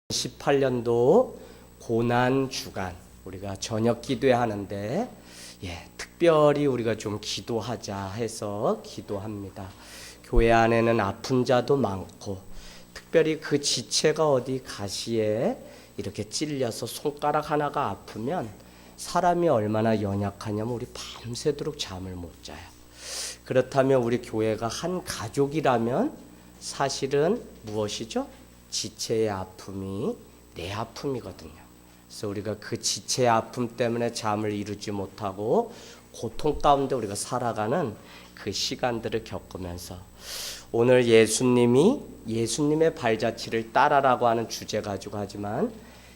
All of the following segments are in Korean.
18년도 고난 주간 우리가 저녁 기도회 하는데 특별히 우리가 좀 기도하자 해서 기도합니다. 교회 안에는 아픈 자도 많고 특별히 그 지체가 어디 가시에 이렇게 찔려서 손가락 하나가 아프면 사람이 얼마나 연약하냐면 우리 밤새도록 잠을 못 자요. 그렇다면 우리 교회가 한 가족이라면 사실은 무엇이죠? 지체의 아픔이 내 아픔이거든요. 그래서 우리가 그 지체의 아픔 때문에 잠을 이루지 못하고 고통 가운데 우리가 살아가는 그 시간들을 겪으면서 오늘 예수님의 발자취를 따라라고 하는 주제 가지고 하지만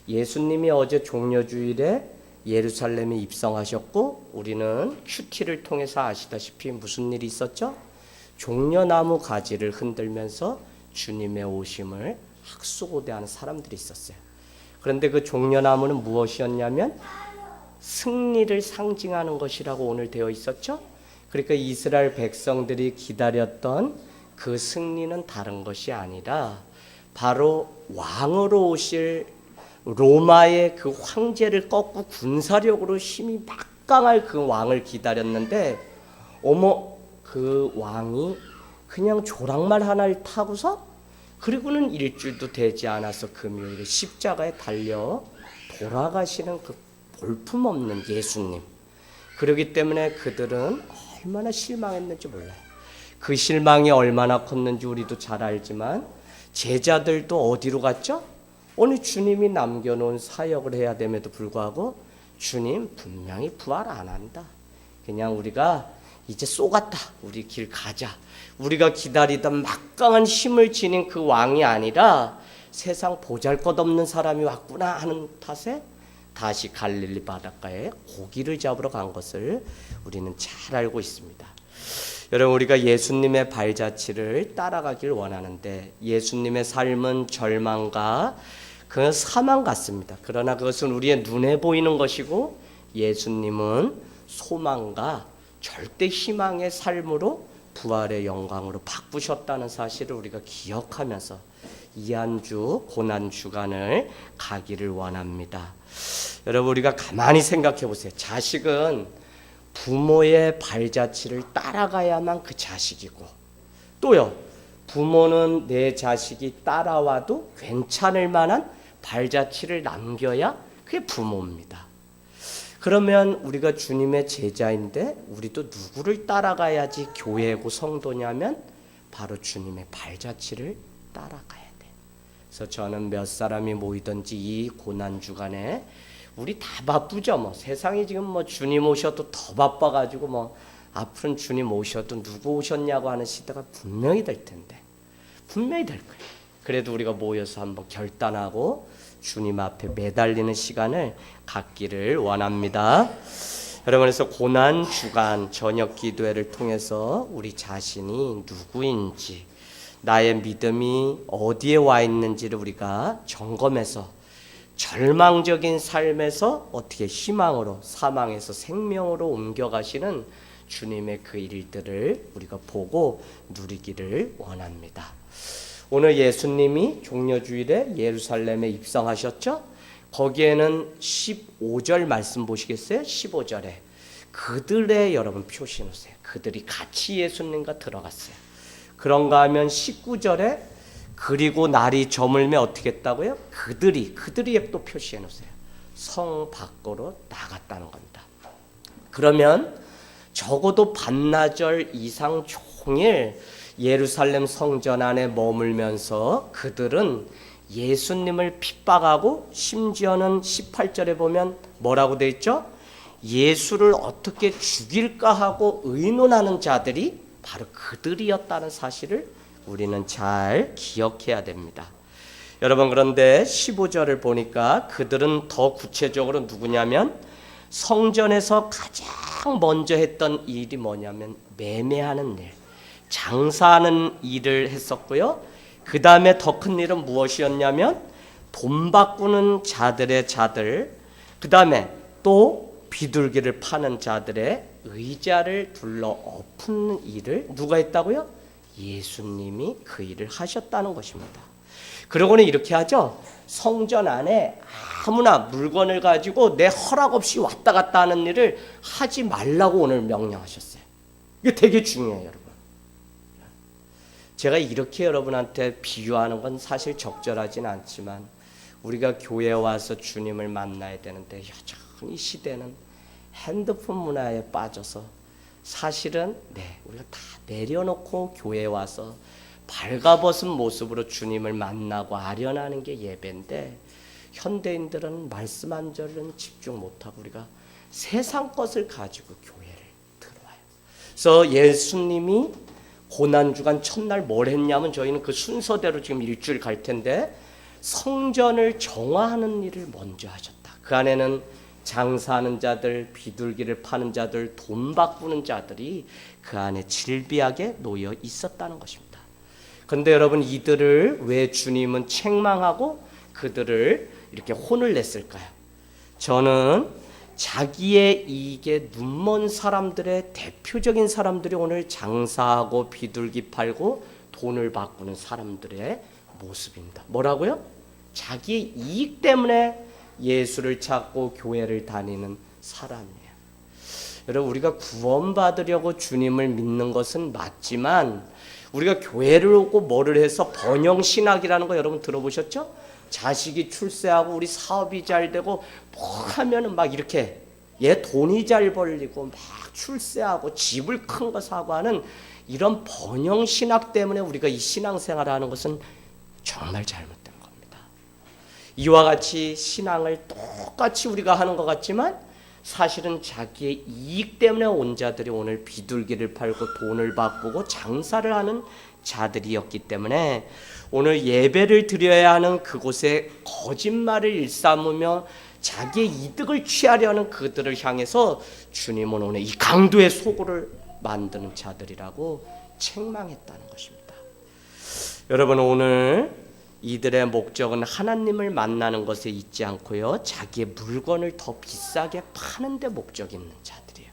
예수님이 어제 종려주일에 예루살렘에 입성하셨고 우리는 큐티를 통해서 아시다시피 무슨 일이 있었죠? 종려나무 가지를 흔들면서 주님의 오심을 학수고대하는 사람들이 있었어요. 그런데 그 종려나무는 무엇이었냐면 승리를 상징하는 것이라고 오늘 되어 있었죠. 그러니까 이스라엘 백성들이 기다렸던 그 승리는 다른 것이 아니라 바로 왕으로 오실 로마의 그 황제를 꺾고 군사력으로 힘이 막강할 그 왕을 기다렸는데 그 왕이 그냥 조랑말 하나를 타고서 그리고는 일주일도 되지 않아서 금요일에 십자가에 달려 돌아가시는 그 볼품없는 예수님. 그렇기 때문에 그들은 얼마나 실망했는지 몰라요. 그 실망이 얼마나 컸는지 우리도 잘 알지만 제자들도 어디로 갔죠? 오늘 주님이 남겨놓은 사역을 해야 됨에도 불구하고 주님 분명히 부활 안 한다. 그냥 우리가 이제 쏘갔다. 우리 길 가자. 우리가 기다리던 막강한 힘을 지닌 그 왕이 아니라 세상 보잘것없는 사람이 왔구나 하는 탓에 다시 갈릴리 바닷가에 고기를 잡으러 간 것을 우리는 잘 알고 있습니다. 여러분 우리가 예수님의 발자취를 따라가길 원하는데 예수님의 삶은 절망과 그 사망 같습니다. 그러나 그것은 우리의 눈에 보이는 것이고 예수님은 소망과 절대 희망의 삶으로 부활의 영광으로 바꾸셨다는 사실을 우리가 기억하면서 이 한 주 고난 주간을 가기를 원합니다. 여러분 우리가 가만히 생각해 보세요. 자식은 부모의 발자취를 따라가야만 그 자식이고 또요 부모는 내 자식이 따라와도 괜찮을 만한 발자취를 남겨야 그게 부모입니다. 그러면 우리가 주님의 제자인데 우리도 누구를 따라가야지 교회고 성도냐면 바로 주님의 발자취를 따라가야 돼. 그래서 저는 몇 사람이 모이든지 이 고난 주간에 우리 다 바쁘죠. 세상이 지금 주님 오셔도 더 바빠가지고 앞으로는 주님 오셔도 누구 오셨냐고 하는 시대가 분명히 될 텐데 분명히 될 거예요. 그래도 우리가 모여서 한번 결단하고 주님 앞에 매달리는 시간을 갖기를 원합니다. 여러분 그래서 고난 주간 저녁 기도회를 통해서 우리 자신이 누구인지 나의 믿음이 어디에 와 있는지를 우리가 점검해서 절망적인 삶에서 어떻게 희망으로 사망에서 생명으로 옮겨가시는 주님의 그 일들을 우리가 보고 누리기를 원합니다. 오늘 예수님이 종려주일에 예루살렘에 입성하셨죠? 거기에는 15절 말씀 보시겠어요? 15절에 그들의 여러분 표시 놓으세요. 그들이 같이 예수님과 들어갔어요. 그런가 하면 19절에 그리고 날이 저물면 어떻게 했다고요? 그들이 또 표시해 놓으세요. 성 밖으로 나갔다는 겁니다. 그러면 적어도 반나절 이상 종일 예루살렘 성전 안에 머물면서 그들은 예수님을 핍박하고 심지어는 18절에 보면 뭐라고 되어 있죠? 예수를 어떻게 죽일까 하고 의논하는 자들이 바로 그들이었다는 사실을 우리는 잘 기억해야 됩니다. 여러분 그런데 15절을 보니까 그들은 더 구체적으로 누구냐면 성전에서 가장 먼저 했던 일이 뭐냐면 매매하는 일, 장사하는 일을 했었고요. 그 다음에 더 큰 일은 무엇이었냐면 돈 바꾸는 자들의 자들, 그 다음에 또 비둘기를 파는 자들의 의자를 둘러 엎는 일을 누가 했다고요? 예수님이 그 일을 하셨다는 것입니다. 그러고는 이렇게 하죠. 성전 안에 아무나 물건을 가지고 내 허락 없이 왔다 갔다 하는 일을 하지 말라고 오늘 명령하셨어요. 이게 되게 중요해요, 여러분. 제가 이렇게 여러분한테 비유하는 건 사실 적절하진 않지만 우리가 교회에 와서 주님을 만나야 되는데 여전히 시대는 핸드폰 문화에 빠져서 사실은 우리가 다 내려놓고 교회에 와서 발가벗은 모습으로 주님을 만나고 아련하는 게 예배인데 현대인들은 말씀 한 절은 집중 못하고 우리가 세상 것을 가지고 교회를 들어와요. 그래서 예수님이 고난주간 첫날 뭘 했냐면 저희는 그 순서대로 지금 일주일 갈 텐데 성전을 정화하는 일을 먼저 하셨다. 그 안에는 장사하는 자들, 비둘기를 파는 자들, 돈 바꾸는 자들이 그 안에 질비하게 놓여 있었다는 것입니다. 그런데 여러분 이들을 왜 주님은 책망하고 그들을 이렇게 혼을 냈을까요? 저는 자기의 이익에 눈먼 사람들의 대표적인 사람들이 오늘 장사하고 비둘기 팔고 돈을 바꾸는 사람들의 모습입니다. 뭐라고요? 자기의 이익 때문에 예수를 찾고 교회를 다니는 사람이에요. 여러분 우리가 구원받으려고 주님을 믿는 것은 맞지만 우리가 교회를 오고 뭐를 해서 번영신학이라는 거 여러분 들어보셨죠? 자식이 출세하고 우리 사업이 잘 되고 뭐 하면은 막 이렇게 돈이 잘 벌리고 막 출세하고 집을 큰 거 사고 하는 이런 번영신학 때문에 우리가 이 신앙생활을 하는 것은 정말 잘못된 겁니다. 이와 같이 신앙을 똑같이 우리가 하는 것 같지만 사실은 자기의 이익 때문에 온 자들이 오늘 비둘기를 팔고 돈을 바꾸고 장사를 하는 자들이었기 때문에 오늘 예배를 드려야 하는 그곳에 거짓말을 일삼으며 자기의 이득을 취하려는 그들을 향해서 주님은 오늘 이 강도의 소굴을 만드는 자들이라고 책망했다는 것입니다. 여러분 오늘 이들의 목적은 하나님을 만나는 것에 있지 않고요 자기의 물건을 더 비싸게 파는 데 목적이 있는 자들이에요.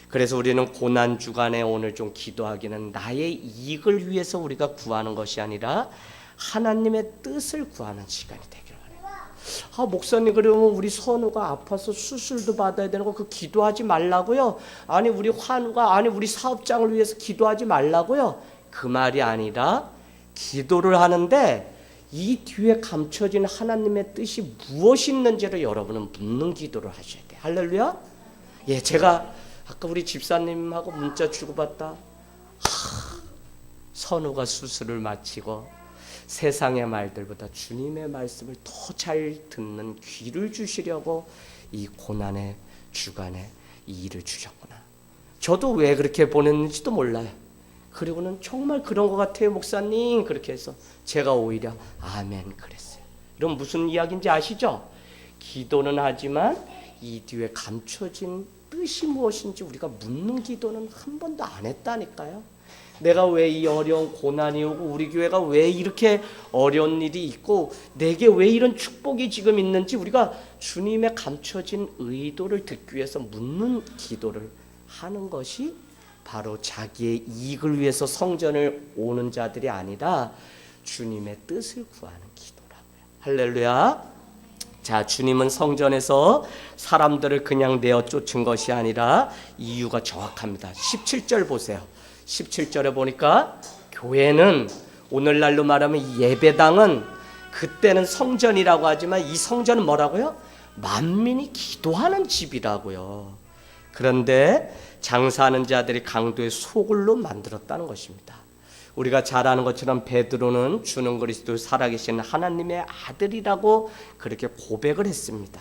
그래서 우리는 고난주간에 오늘 좀 기도하기는 나의 이익을 위해서 우리가 구하는 것이 아니라 하나님의 뜻을 구하는 시간이 되기를 바라요. 목사님 그러면 우리 선우가 아파서 수술도 받아야 되는 거 그 기도하지 말라고요? 아니 우리 환우가 아니 우리 사업장을 위해서 기도하지 말라고요? 그 말이 아니라 기도를 하는데 이 뒤에 감춰진 하나님의 뜻이 무엇이 있는지를 여러분은 묻는 기도를 하셔야 돼요. 할렐루야. 제가 아까 우리 집사님하고 문자 주고받다 선우가 수술을 마치고 세상의 말들보다 주님의 말씀을 더 잘 듣는 귀를 주시려고 이 고난의 주간에 이 일을 주셨구나. 저도 왜 그렇게 보냈는지도 몰라요. 그리고는 정말 그런 것 같아요 목사님 그렇게 해서 제가 오히려 아멘 그랬어요. 이런 무슨 이야기인지 아시죠? 기도는 하지만 이 뒤에 감춰진 뜻이 무엇인지 우리가 묻는 기도는 한 번도 안 했다니까요. 내가 왜 이 어려운 고난이 오고 우리 교회가 왜 이렇게 어려운 일이 있고 내게 왜 이런 축복이 지금 있는지 우리가 주님의 감춰진 의도를 듣기 위해서 묻는 기도를 하는 것이 바로 자기의 이익을 위해서 성전을 오는 자들이 아니라 주님의 뜻을 구하는 기도라고요. 할렐루야. 자, 주님은 성전에서 사람들을 그냥 내어 쫓은 것이 아니라 이유가 정확합니다. 17절 보세요. 17절에 보니까 교회는 오늘날로 말하면 이 예배당은 그때는 성전이라고 하지만 이 성전은 뭐라고요? 만민이 기도하는 집이라고요. 그런데 장사하는 자들이 강도의 소굴로 만들었다는 것입니다. 우리가 잘 아는 것처럼 베드로는 주는 그리스도 살아계신 하나님의 아들이라고 그렇게 고백을 했습니다.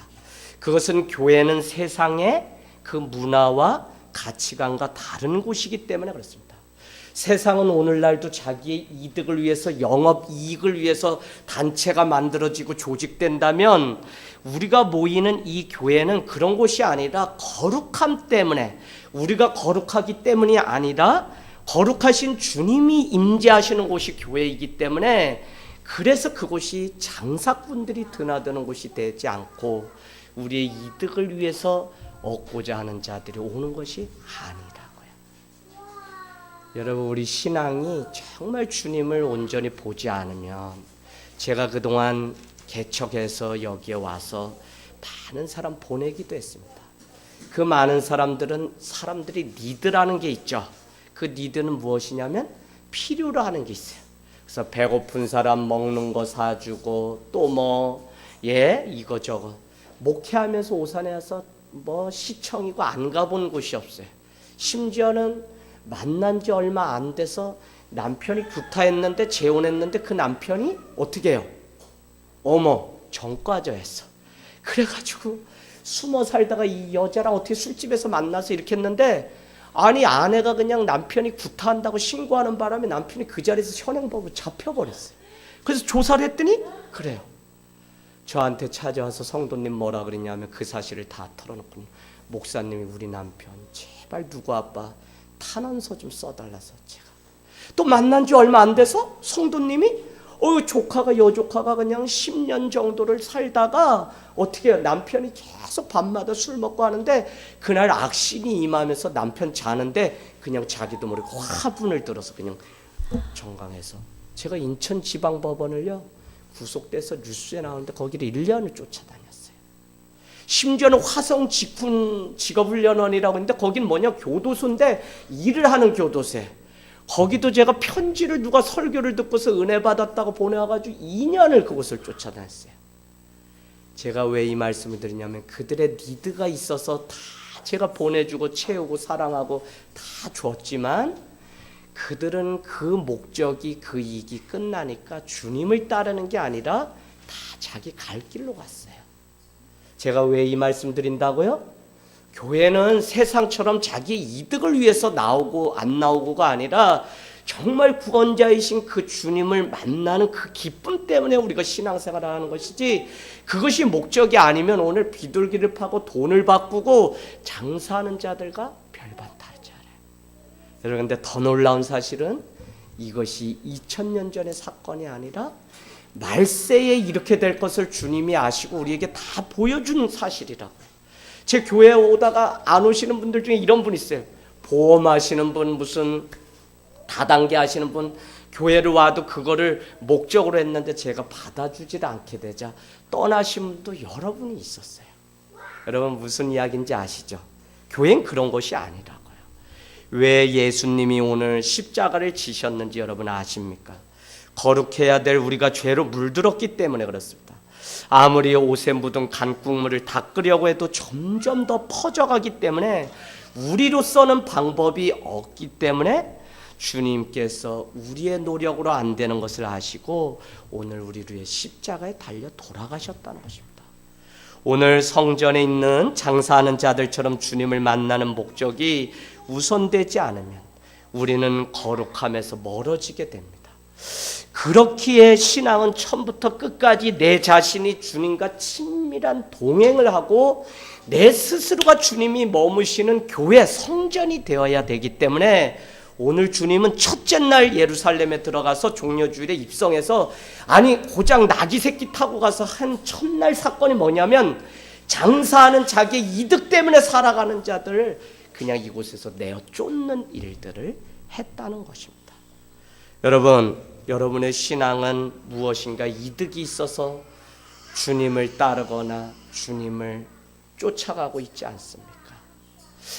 그것은 교회는 세상의 그 문화와 가치관과 다른 곳이기 때문에 그렇습니다. 세상은 오늘날도 자기의 이득을 위해서 영업 이익을 위해서 단체가 만들어지고 조직된다면 우리가 모이는 이 교회는 그런 곳이 아니라 거룩함 때문에 우리가 거룩하기 때문이 아니라 거룩하신 주님이 임재하시는 곳이 교회이기 때문에 그래서 그곳이 장사꾼들이 드나드는 곳이 되지 않고 우리의 이득을 위해서 얻고자 하는 자들이 오는 것이 아니라고요. 여러분 우리 신앙이 정말 주님을 온전히 보지 않으면 제가 그동안 개척해서 여기에 와서 많은 사람 보내기도 했습니다. 그 많은 사람들은 사람들이 니드라는 게 있죠. 그 니드는 무엇이냐면 필요로 하는 게 있어요. 그래서 배고픈 사람 먹는 거 사주고 또 이거저거 목회하면서 오산에 와서 시청이고 안 가본 곳이 없어요. 심지어는 만난 지 얼마 안 돼서 남편이 구타했는데 재혼했는데 그 남편이 어떻게 해요? 전과자였어. 그래가지고 숨어 살다가 이 여자랑 어떻게 술집에서 만나서 이렇게 했는데, 아니 아내가 그냥 남편이 구타한다고 신고하는 바람에 남편이 그 자리에서 현행범으로 잡혀버렸어요. 그래서 조사를 했더니 그래요. 저한테 찾아와서 성도님 뭐라 그랬냐면 그 사실을 다 털어놓고, 목사님이 우리 남편 제발 누구 아빠 탄원서 좀 써달라서 제가 또 만난 지 얼마 안 돼서 성도님이 여조카가 그냥 10년 정도를 살다가 어떻게 해요? 남편이 계속 밤마다 술 먹고 하는데 그날 악신이 임하면서 남편 자는데 그냥 자기도 모르게 화분을 들어서 그냥 정강해서, 제가 인천지방법원을요 구속돼서 뉴스에 나오는데 거기를 1년을 쫓아다녔어요. 심지어는 화성 직군 직업훈련원이라고 했는데 거긴 교도소인데 일을 하는 교도소에, 거기도 제가 편지를 누가 설교를 듣고서 은혜 받았다고 보내와가지고 2년을 그곳을 쫓아다녔어요. 제가 왜 이 말씀을 드리냐면 그들의 니드가 있어서 다 제가 보내주고 채우고 사랑하고 다 줬지만 그들은 그 목적이 그 이익이 끝나니까 주님을 따르는 게 아니라 다 자기 갈 길로 갔어요. 제가 왜 이 말씀 드린다고요? 교회는 세상처럼 자기 이득을 위해서 나오고 안 나오고가 아니라 정말 구원자이신 그 주님을 만나는 그 기쁨 때문에 우리가 신앙생활을 하는 것이지, 그것이 목적이 아니면 오늘 비둘기를 파고 돈을 바꾸고 장사하는 자들과 별반 다르지 않아요. 여러분, 근데 더 놀라운 사실은 이것이 2000년 전의 사건이 아니라 말세에 이렇게 될 것을 주님이 아시고 우리에게 다 보여준 사실이라고요. 제 교회에 오다가 안 오시는 분들 중에 이런 분 있어요. 보험하시는 분, 무슨 다단계 하시는 분, 교회를 와도 그거를 목적으로 했는데 제가 받아주질 않게 되자 떠나신 분도 여러분이 있었어요. 여러분 무슨 이야기인지 아시죠? 교회는 그런 것이 아니라고요. 왜 예수님이 오늘 십자가를 지셨는지 여러분 아십니까? 거룩해야 될 우리가 죄로 물들었기 때문에 그렇습니다. 아무리 옷에 묻은 간국물을 닦으려고 해도 점점 더 퍼져가기 때문에 우리로서는 방법이 없기 때문에 주님께서 우리의 노력으로 안 되는 것을 아시고 오늘 우리를 위해 십자가에 달려 돌아가셨다는 것입니다. 오늘 성전에 있는 장사하는 자들처럼 주님을 만나는 목적이 우선되지 않으면 우리는 거룩함에서 멀어지게 됩니다. 그렇기에 신앙은 처음부터 끝까지 내 자신이 주님과 친밀한 동행을 하고 내 스스로가 주님이 머무시는 교회 성전이 되어야 되기 때문에 오늘 주님은 첫째 날 예루살렘에 들어가서 종려주일에 입성해서, 아니 고작 나귀 새끼 타고 가서 한 첫날 사건이 뭐냐면 장사하는 자기 이득 때문에 살아가는 자들을 그냥 이곳에서 내어 쫓는 일들을 했다는 것입니다. 여러분, 여러분의 신앙은 무엇인가 이득이 있어서 주님을 따르거나 주님을 쫓아가고 있지 않습니까?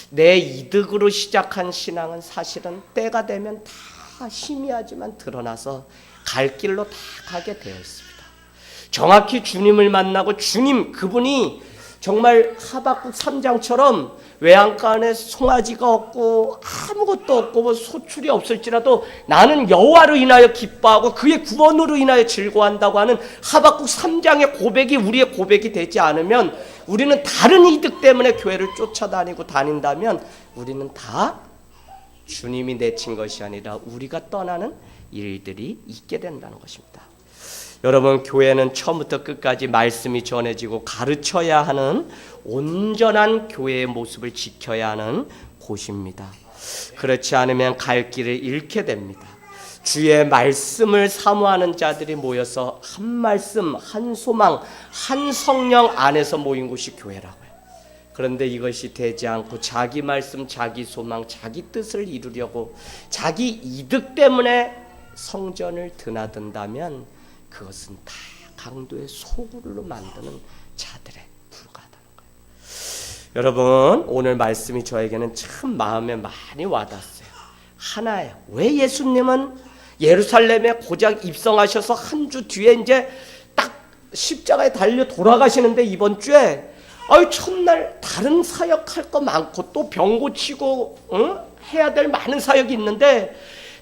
내 이득으로 시작한 신앙은 사실은 때가 되면 다 희미하지만 드러나서 갈 길로 다 가게 되어 있습니다. 정확히 주님을 만나고 주님 그분이 정말 하박국 3장처럼 외양간 안에 송아지가 없고 아무것도 없고 소출이 없을지라도 나는 여호와로 인하여 기뻐하고 그의 구원으로 인하여 즐거워한다고 하는 하박국 3장의 고백이 우리의 고백이 되지 않으면, 우리는 다른 이득 때문에 교회를 쫓아다니고 다닌다면 우리는 다 주님이 내친 것이 아니라 우리가 떠나는 일들이 있게 된다는 것입니다. 여러분, 교회는 처음부터 끝까지 말씀이 전해지고 가르쳐야 하는 온전한 교회의 모습을 지켜야 하는 곳입니다. 그렇지 않으면 갈 길을 잃게 됩니다. 주의 말씀을 사모하는 자들이 모여서 한 말씀, 한 소망, 한 성령 안에서 모인 곳이 교회라고요. 그런데 이것이 되지 않고 자기 말씀, 자기 소망, 자기 뜻을 이루려고 자기 이득 때문에 성전을 드나든다면 그것은 다 강도의 소굴로 만드는 자들에 불과하다는 거예요. 여러분, 오늘 말씀이 저에게는 참 마음에 많이 와닿았어요. 하나예요. 왜 예수님은 예루살렘에 고작 입성하셔서 한 주 뒤에 이제 딱 십자가에 달려 돌아가시는데, 이번 주에 첫날 다른 사역할 거 많고 또 병 고치고 해야 될 많은 사역이 있는데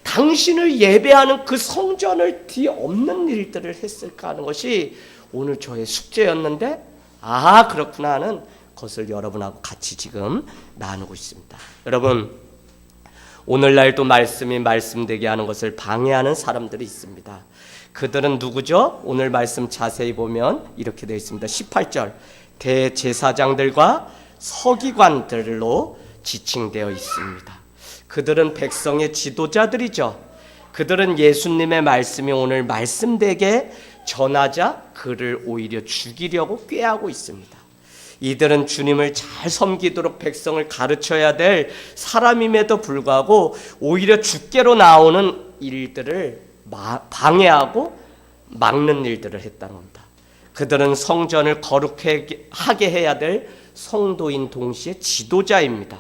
당신을 예배하는 그 성전을 뒤엎는 일들을 했을까 하는 것이 오늘 저의 숙제였는데, 그렇구나 하는 것을 여러분하고 같이 지금 나누고 있습니다. 여러분, 오늘날도 말씀이 말씀되게 하는 것을 방해하는 사람들이 있습니다. 그들은 누구죠? 오늘 말씀 자세히 보면 이렇게 되어 있습니다. 18절, 대제사장들과 서기관들로 지칭되어 있습니다. 그들은 백성의 지도자들이죠. 그들은 예수님의 말씀이 오늘 말씀되게 전하자 그를 오히려 죽이려고 꾀하고 있습니다. 이들은 주님을 잘 섬기도록 백성을 가르쳐야 될 사람임에도 불구하고 오히려 주께로 나오는 일들을 방해하고 막는 일들을 했다는 겁니다. 그들은 성전을 거룩하게 해야 될 성도인 동시에 지도자입니다.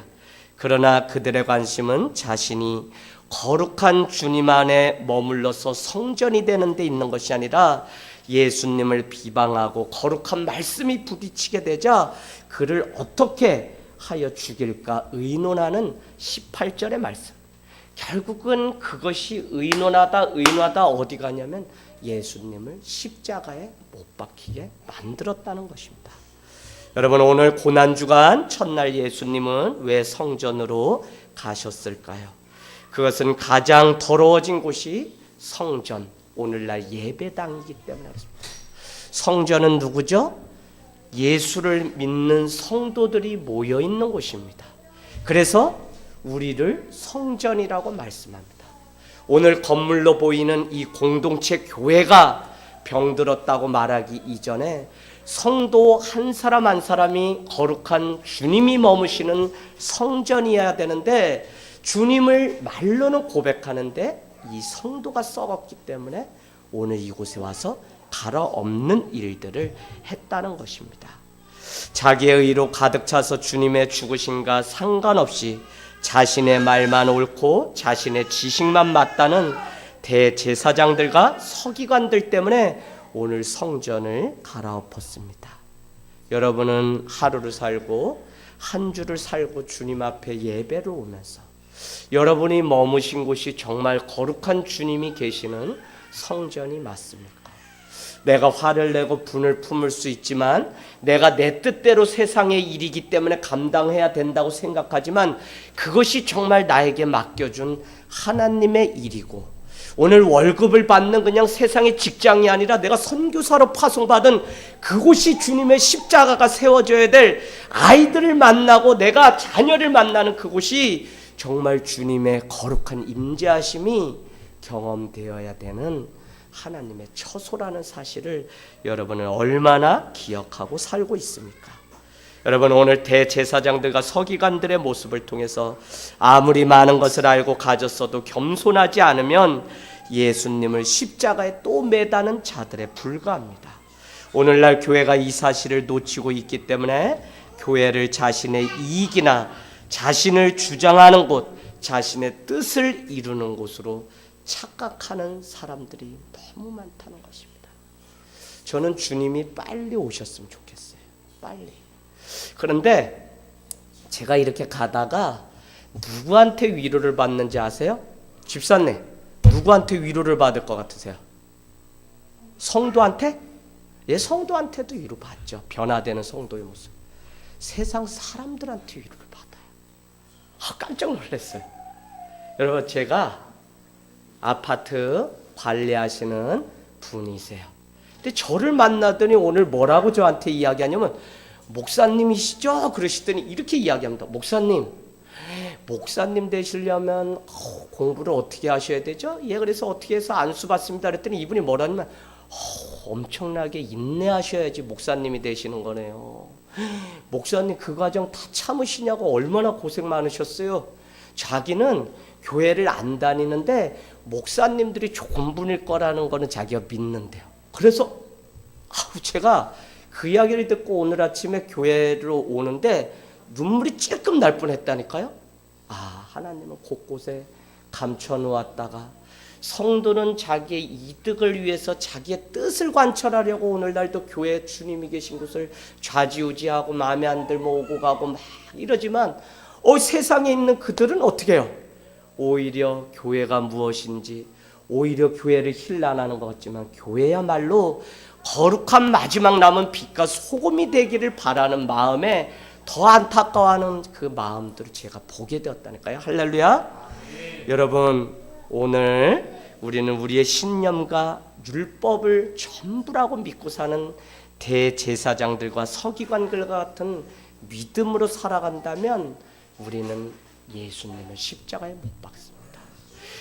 그러나 그들의 관심은 자신이 거룩한 주님 안에 머물러서 성전이 되는 데 있는 것이 아니라 예수님을 비방하고 거룩한 말씀이 부딪히게 되자 그를 어떻게 하여 죽일까 의논하는 18절의 말씀. 결국은 그것이 의논하다 어디 가냐면 예수님을 십자가에 못 박히게 만들었다는 것입니다. 여러분, 오늘 고난주간 첫날 예수님은 왜 성전으로 가셨을까요? 그것은 가장 더러워진 곳이 성전, 오늘날 예배당이기 때문에 그렇습니다. 성전은 누구죠? 예수를 믿는 성도들이 모여 있는 곳입니다. 그래서 우리를 성전이라고 말씀합니다. 오늘 건물로 보이는 이 공동체 교회가 병들었다고 말하기 이전에 성도 한 사람 한 사람이 거룩한 주님이 머무시는 성전이어야 되는데, 주님을 말로는 고백하는데 이 성도가 썩었기 때문에 오늘 이곳에 와서 갈아엎는 일들을 했다는 것입니다. 자기의 의로 가득 차서 주님의 죽으심과 상관없이 자신의 말만 옳고 자신의 지식만 맞다는 대제사장들과 서기관들 때문에 오늘 성전을 갈아엎었습니다. 여러분은 하루를 살고 한 주를 살고 주님 앞에 예배를 오면서 여러분이 머무신 곳이 정말 거룩한 주님이 계시는 성전이 맞습니까? 내가 화를 내고 분을 품을 수 있지만 내가 내 뜻대로 세상의 일이기 때문에 감당해야 된다고 생각하지만 그것이 정말 나에게 맡겨준 하나님의 일이고, 오늘 월급을 받는 그냥 세상의 직장이 아니라 내가 선교사로 파송받은 그곳이 주님의 십자가가 세워져야 될 아이들을 만나고 내가 자녀를 만나는 그곳이 정말 주님의 거룩한 임재하심이 경험되어야 되는 하나님의 처소라는 사실을 여러분은 얼마나 기억하고 살고 있습니까? 여러분, 오늘 대제사장들과 서기관들의 모습을 통해서 아무리 많은 것을 알고 가졌어도 겸손하지 않으면 예수님을 십자가에 또 매다는 자들에 불과합니다. 오늘날 교회가 이 사실을 놓치고 있기 때문에 교회를 자신의 이익이나 자신을 주장하는 곳, 자신의 뜻을 이루는 곳으로 착각하는 사람들이 너무 많다는 것입니다. 저는 주님이 빨리 오셨으면 좋겠어요. 빨리. 그런데 제가 이렇게 가다가 누구한테 위로를 받는지 아세요? 집사님, 누구한테 위로를 받을 것 같으세요? 성도한테? 예, 성도한테도 위로 받죠. 변화되는 성도의 모습. 세상 사람들한테 위로를 받아요. 깜짝 놀랐어요. 여러분, 제가 아파트 관리하시는 분이세요. 근데 저를 만나더니 오늘 뭐라고 저한테 이야기하냐면, 목사님이시죠? 그러시더니 이렇게 이야기합니다. 목사님 되시려면 공부를 어떻게 하셔야 되죠? 예, 그래서 어떻게 해서 안수 받습니다. 그랬더니 이분이 뭐라냐면 엄청나게 인내하셔야지 목사님이 되시는 거네요. 목사님 그 과정 다 참으시냐고, 얼마나 고생 많으셨어요. 자기는 교회를 안 다니는데 목사님들이 좋은 분일 거라는 거는 자기가 믿는데요. 그래서 제가 그 이야기를 듣고 오늘 아침에 교회로 오는데 눈물이 찔끔 날 뻔했다니까요. 하나님은 곳곳에 감춰놓았다가 성도는 자기의 이득을 위해서 자기의 뜻을 관철하려고 오늘날도 교회 주님이 계신 곳을 좌지우지하고 마음에 안 들면 오고 가고 막 이러지만 세상에 있는 그들은 어떻게 해요? 오히려 교회가 무엇인지, 오히려 교회를 힐난하는 것 같지만 교회야말로 거룩한 마지막 남은 빛과 소금이 되기를 바라는 마음에 더 안타까워하는 그 마음들을 제가 보게 되었다니까요. 할렐루야. 여러분, 오늘 우리는 우리의 신념과 율법을 전부라고 믿고 사는 대제사장들과 서기관들과 같은 믿음으로 살아간다면 우리는 예수님을 십자가에 못 박습니다.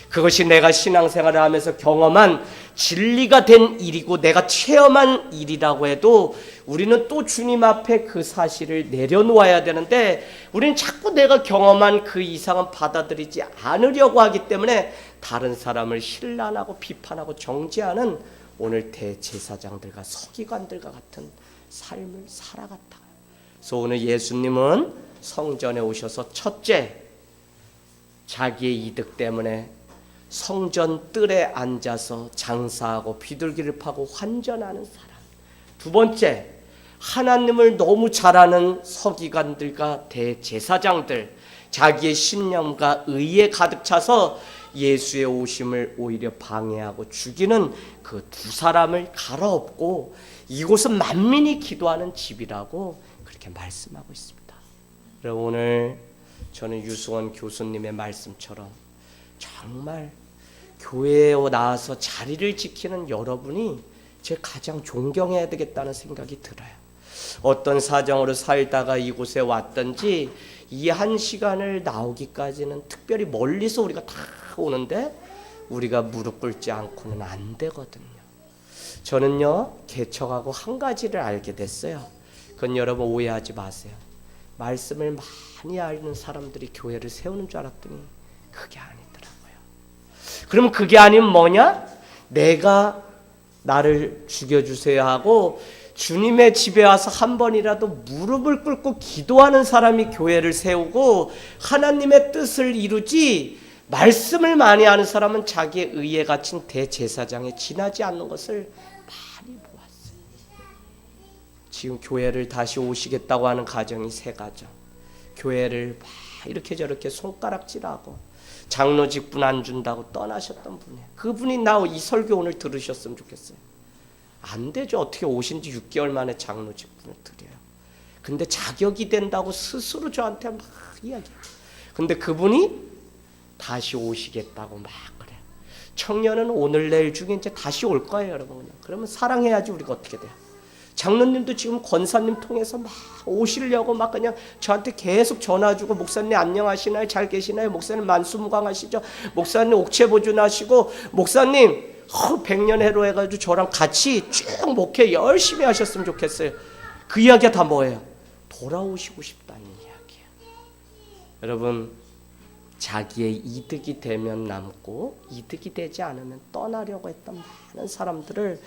그것이 내가 신앙생활을 하면서 경험한 진리가 된 일이고 내가 체험한 일이라고 해도 우리는 또 주님 앞에 그 사실을 내려놓아야 되는데 우리는 자꾸 내가 경험한 그 이상은 받아들이지 않으려고 하기 때문에 다른 사람을 힐난하고 비판하고 정죄하는 오늘 대제사장들과 서기관들과 같은 삶을 살아갔다. 그래서 오늘 예수님은 성전에 오셔서 첫째, 자기의 이득 때문에 성전 뜰에 앉아서 장사하고 비둘기를 파고 환전하는 사람. 두 번째, 하나님을 너무 잘 아는 서기관들과 대제사장들, 자기의 신념과 의에 가득 차서 예수의 오심을 오히려 방해하고 죽이는 그 두 사람을 갈아엎고 이곳은 만민이 기도하는 집이라고 그렇게 말씀하고 있습니다. 그리고 오늘 저는 유승원 교수님의 말씀처럼 정말 교회에 나와서 자리를 지키는 여러분이 제가 가장 존경해야 되겠다는 생각이 들어요. 어떤 사정으로 살다가 이곳에 왔든지 이 한 시간을 나오기까지는 특별히 멀리서 우리가 다 오는데 우리가 무릎 꿇지 않고는 안 되거든요. 저는요, 개척하고 한 가지를 알게 됐어요. 그건 여러분 오해하지 마세요. 말씀을 많이 아는 사람들이 교회를 세우는 줄 알았더니 그게 아니더라고요. 그럼 그게 아니면 뭐냐? 내가 나를 죽여주세요 하고 주님의 집에 와서 한 번이라도 무릎을 꿇고 기도하는 사람이 교회를 세우고 하나님의 뜻을 이루지, 말씀을 많이 아는 사람은 자기의 의에 갇힌 대제사장에 지나지 않는 것을 많이 보았어요. 지금 교회를 다시 오시겠다고 하는 가정이 3가정. 교회를 막 이렇게 저렇게 손가락질하고 장로직분 안 준다고 떠나셨던 분이에요. 그분이 나 이 설교 오늘 들으셨으면 좋겠어요. 안 되죠. 어떻게 오신 지 6개월 만에 장로직분을 드려요. 근데 자격이 된다고 스스로 저한테 막 이야기해요. 근데 그분이 다시 오시겠다고 막 그래요. 청년은 오늘 내일 중에 이제 다시 올 거예요, 여러분. 그러면 사랑해야지 우리가 어떻게 돼요. 장로님도 지금 권사님 통해서 막 오시려고 막 그냥 저한테 계속 전화 주고, 목사님 안녕하시나요? 잘 계시나요? 목사님 만수무강하시죠? 목사님 옥체보존하시고, 목사님 100년 해로 해가지고 저랑 같이 쭉 목회 열심히 하셨으면 좋겠어요. 그 이야기가 다 뭐예요? 돌아오시고 싶다는 이야기예요. 여러분, 자기의 이득이 되면 남고 이득이 되지 않으면 떠나려고 했던 많은 사람들을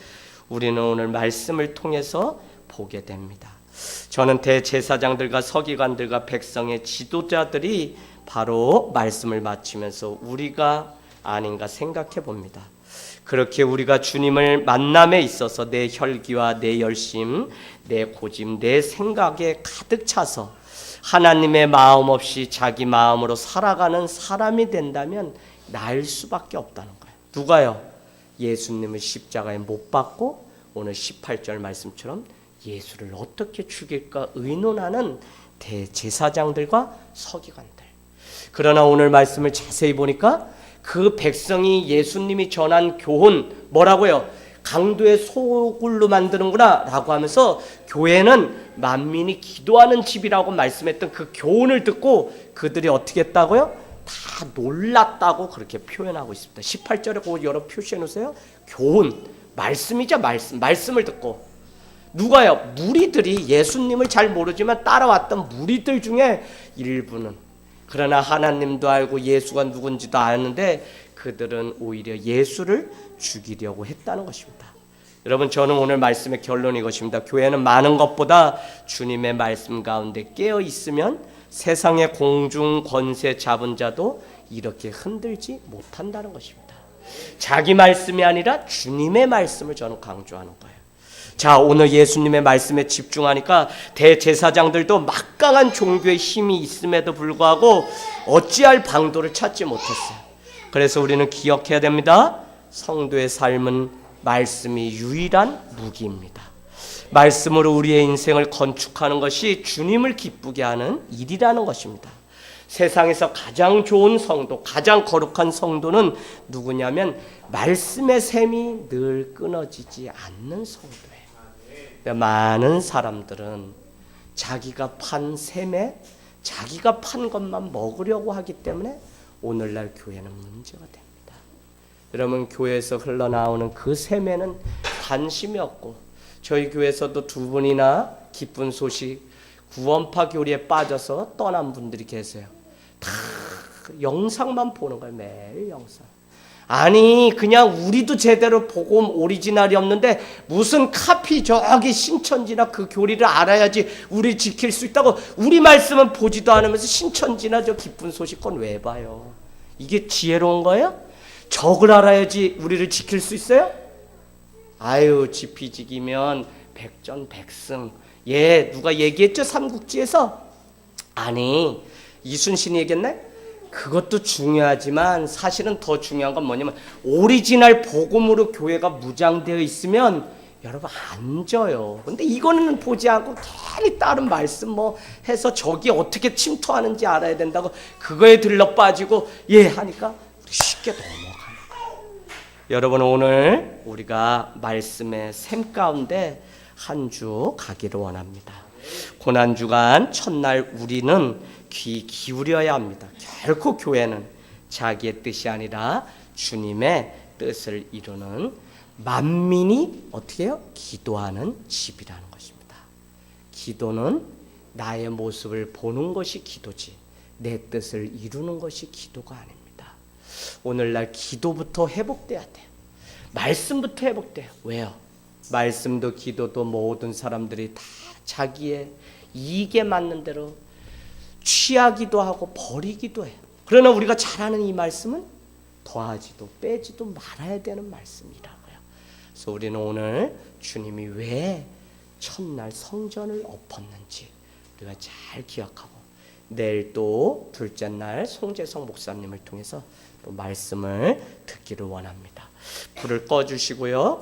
우리는 오늘 말씀을 통해서 보게 됩니다. 저는 대제사장들과 서기관들과 백성의 지도자들이 바로 말씀을 마치면서 우리가 아닌가 생각해 봅니다. 그렇게 우리가 주님을 만남에 있어서 내 혈기와 내 열심, 내 고집, 내 생각에 가득 차서 하나님의 마음 없이 자기 마음으로 살아가는 사람이 된다면 나을 수밖에 없다는 거예요. 누가요? 예수님을 십자가에 못 박고 오늘 18절 말씀처럼 예수를 어떻게 죽일까 의논하는 대제사장들과 서기관들. 그러나 오늘 말씀을 자세히 보니까 그 백성이 예수님이 전한 교훈 뭐라고요? 강도의 소굴로 만드는구나 라고 하면서 교회는 만민이 기도하는 집이라고 말씀했던 그 교훈을 듣고 그들이 어떻게 했다고요? 다 놀랐다고 그렇게 표현하고 있습니다. 18절에 그거 여러분 표시해 놓으세요. 교훈, 말씀이죠. 말씀을 듣고 누가요? 무리들이 예수님을 잘 모르지만 따라왔던 무리들 중에 일부는, 그러나 하나님도 알고 예수가 누군지도 아는데 그들은 오히려 예수를 죽이려고 했다는 것입니다. 여러분, 저는 오늘 말씀의 결론이 이것입니다. 교회는 많은 것보다 주님의 말씀 가운데 깨어 있으면 세상의 공중 권세 잡은 자도 이렇게 흔들지 못한다는 것입니다. 자기 말씀이 아니라 주님의 말씀을 저는 강조하는 거예요. 자, 오늘 예수님의 말씀에 집중하니까 대제사장들도 막강한 종교의 힘이 있음에도 불구하고 어찌할 방도를 찾지 못했어요. 그래서 우리는 기억해야 됩니다. 성도의 삶은 말씀이 유일한 무기입니다. 말씀으로 우리의 인생을 건축하는 것이 주님을 기쁘게 하는 일이라는 것입니다. 세상에서 가장 좋은 성도, 가장 거룩한 성도는 누구냐면 말씀의 셈이 늘 끊어지지 않는 성도예요. 많은 사람들은 자기가 판 셈에 자기가 판 것만 먹으려고 하기 때문에 오늘날 교회는 문제가 됩니다. 여러분, 교회에서 흘러나오는 그 셈에는 관심이 없고, 저희 교회에서도 2분이나 기쁜 소식 구원파 교리에 빠져서 떠난 분들이 계세요. 다 영상만 보는 거예요. 매일 영상. 아니, 그냥 우리도 제대로 복음 오리지널이 없는데 무슨 카피 저기 신천지나 그 교리를 알아야지 우리 지킬 수 있다고, 우리 말씀은 보지도 않으면서 신천지나 저 기쁜 소식건 왜 봐요? 이게 지혜로운 거예요? 적을 알아야지 우리를 지킬 수 있어요? 아유, 지피지기면 백전백승. 예, 누가 얘기했죠? 삼국지에서. 아니, 이순신이 얘기했나요? 그것도 중요하지만 사실은 더 중요한 건 뭐냐면 오리지널 복음으로 교회가 무장되어 있으면 여러분 안 져요. 근데 이거는 보지 않고 괜히 다른 말씀 뭐 해서 적이 어떻게 침투하는지 알아야 된다고 그거에 들러 빠지고 예 하니까 쉽게 넘어가는 거예요. 여러분, 오늘 우리가 말씀의 샘 가운데 한 주 가기를 원합니다. 고난주간 첫날 우리는 귀 기울여야 합니다. 결코 교회는 자기의 뜻이 아니라 주님의 뜻을 이루는 만민이 어떻게 해요? 기도하는 집이라는 것입니다. 기도는 나의 모습을 보는 것이 기도지 내 뜻을 이루는 것이 기도가 아닙니다. 오늘날 기도부터 회복돼야 돼요. 말씀부터 회복돼요. 왜요? 말씀도 기도도 모든 사람들이 다 자기의 이익에 맞는 대로 취하기도 하고 버리기도 해요. 그러나 우리가 잘 아는 이 말씀은 더하지도 빼지도 말아야 되는 말씀이라고요. 그래서 우리는 오늘 주님이 왜 첫날 성전을 엎었는지 우리가 잘 기억하고 내일 또 둘째 날 송재성 목사님을 통해서 또 말씀을 듣기를 원합니다. 불을 꺼주시고요.